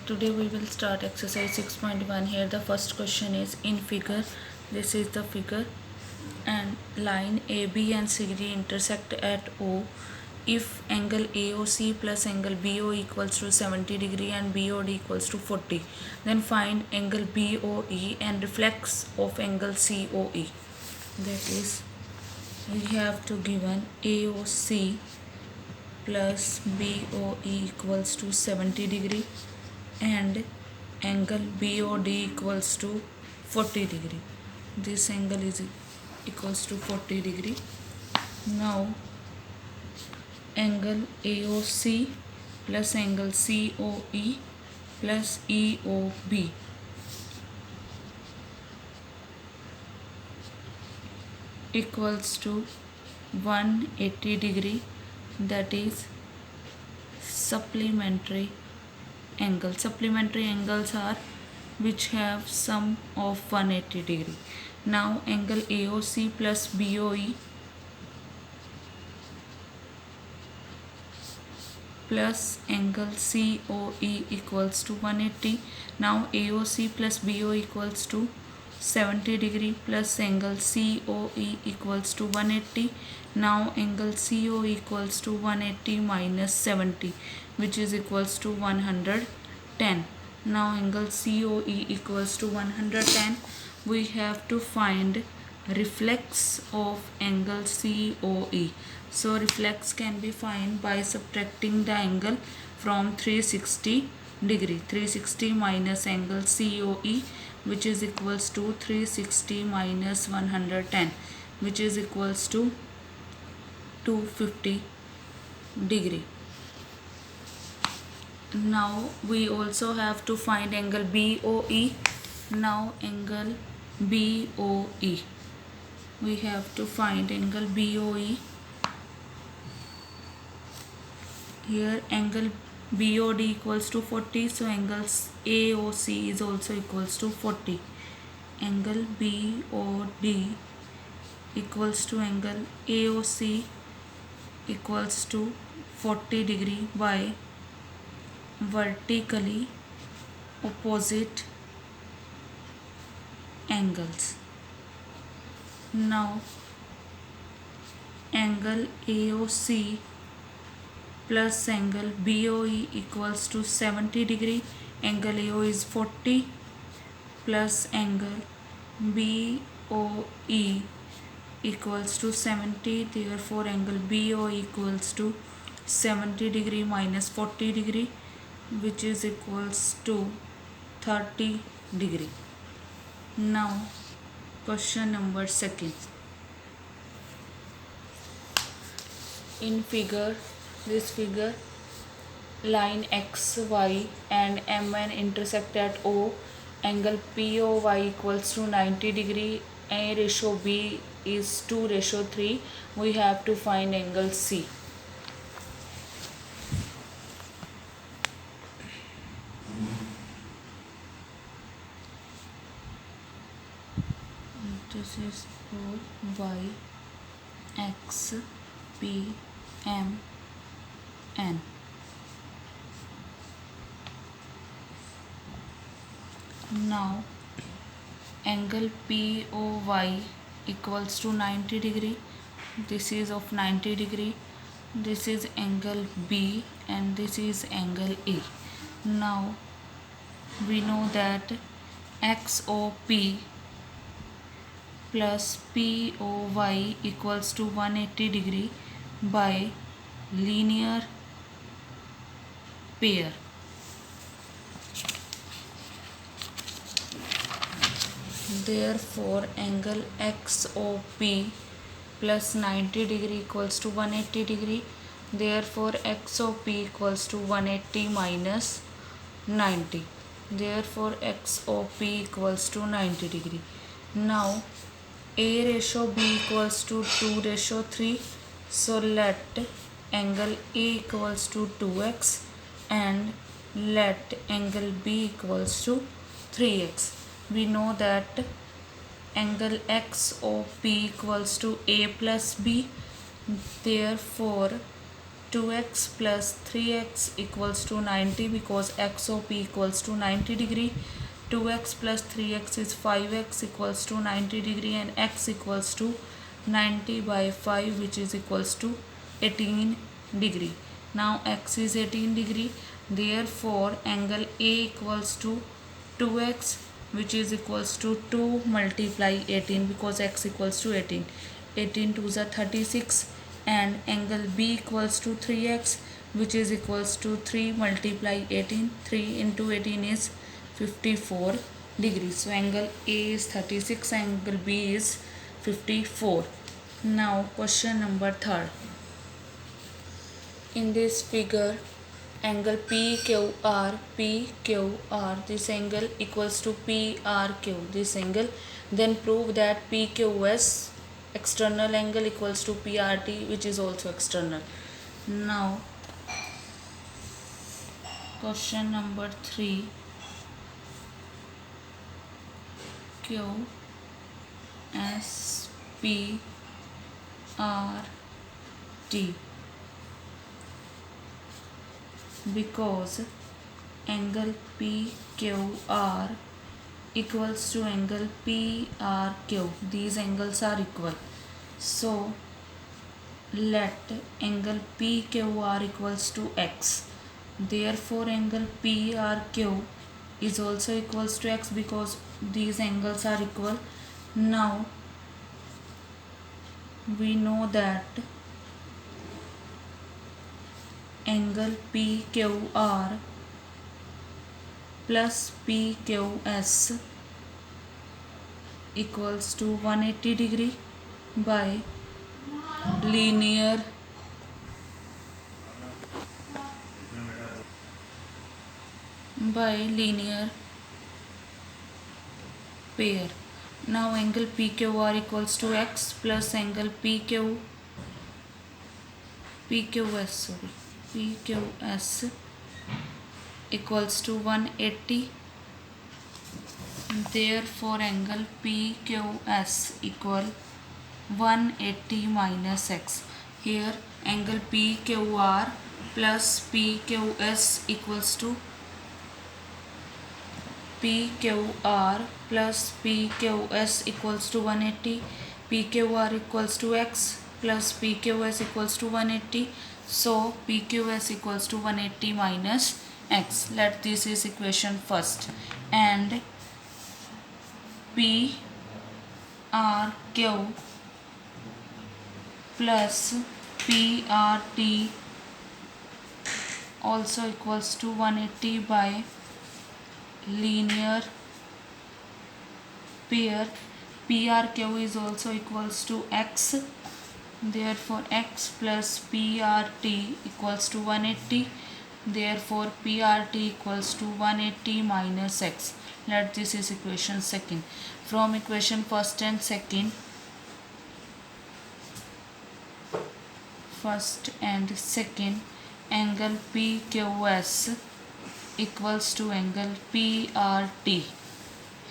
Today we will start exercise 6.1. Here the first question is in figure. This is the figure, and line AB and CD intersect at O. If angle AOC plus angle BO equals to 70 degree and BOD equals to 40, then find angle BOE and reflex of angle COE. That is, we have to given AOC plus BOE equals to 70 degree and angle BOD equals to 40 degree. This angle is equals to 40 degree. Now angle AOC plus angle COE plus EOB equals to 180 degree. That is supplementary angle. Supplementary angles are which have sum of 180 degree. Now angle AOC plus BOE plus angle COE equals to 180. Now AOC plus BO equals to 70 degree plus angle COE equals to 180. Now angle CO equals to 180 minus 70, which is equals to 110. Now angle COE equals to 110. We have to find reflex of angle COE. So reflex can be found by subtracting the angle from 360 degree. 360 minus angle COE, which is equals to 360 minus 110, which is equals to 250 degree. Now we also have to find angle BOE. Now angle BOE, we have to find angle BOE. Here angle BOD equals to 40, so angles AOC is also equals to 40. Angle BOD equals to angle AOC equals to 40 degree by vertically opposite angles. Now angle AOC plus angle BOE equals to 70 degree. Angle AO is 40 plus angle BOE equals to 70. Therefore angle BO equals to 70 degree minus 40 degree, which is equals to 30 degree. Now question number second. In figure, this figure, line XY and MN intersect at O. Angle POY equals to 90 degree. A ratio B is 2:3. We have to find angle C. This is O, Y, X, P, M, N. Now angle POY equals to 90 degree. This is of 90 degree. This is angle B and this is angle A. Now we know that XOP plus POY equals to 180 degree by linear pair. Therefore angle XOP plus 90 degree equals to 180 degree. Therefore XOP equals to 180 minus 90. Therefore XOP equals to 90 degree. Now A ratio B equals to 2:3. So let angle A equals to 2x and let angle B equals to 3x. We know that angle XOP equals to A plus B. Therefore 2x plus 3x equals to 90 because x of p equals to 90 degree. 2x plus 3x is 5x equals to 90 degree, and x equals to 90 by 5, which is equals to 18 degree. Now x is 18 degree, therefore angle A equals to 2x, which is equals to 2 multiply 18 because x equals to 18. 18 2s are 36, and angle B equals to 3x, which is equals to 3 multiply 18. 3 into 18 is 54 degrees. So angle A is 36, angle B is 54. Now question number 3. In this figure, angle PQR, this angle equals to PRQ, this angle. Then prove that PQS external angle equals to PRT, which is also external. Now question number 3. Q S P R T, because angle PQR equals to angle PRQ. These angles are equal. So let angle PQR equals to x. Therefore angle PRQ is also equals to x because these angles are equal. Now we know that angle PQR plus PQS equals to 180 degree by linear pair. Now angle PQR equals to x plus angle PQS equals to 180. Therefore angle PQS equal 180 minus x. Here angle PQR plus PQS equals to PQR plus PQS equals to 180. PQR equals to x plus PQS equals to 180. So PQS equals to 180 minus x. Let this is equation first. And PRQ plus PRT also equals to 180 by linear pair. PRQ is also equals to x. Therefore x plus PRT equals to 180. Therefore PRT equals to 180 minus x. Let this is equation second. From equation first and second, angle PQS equals to angle PRT,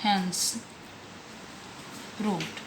hence proved.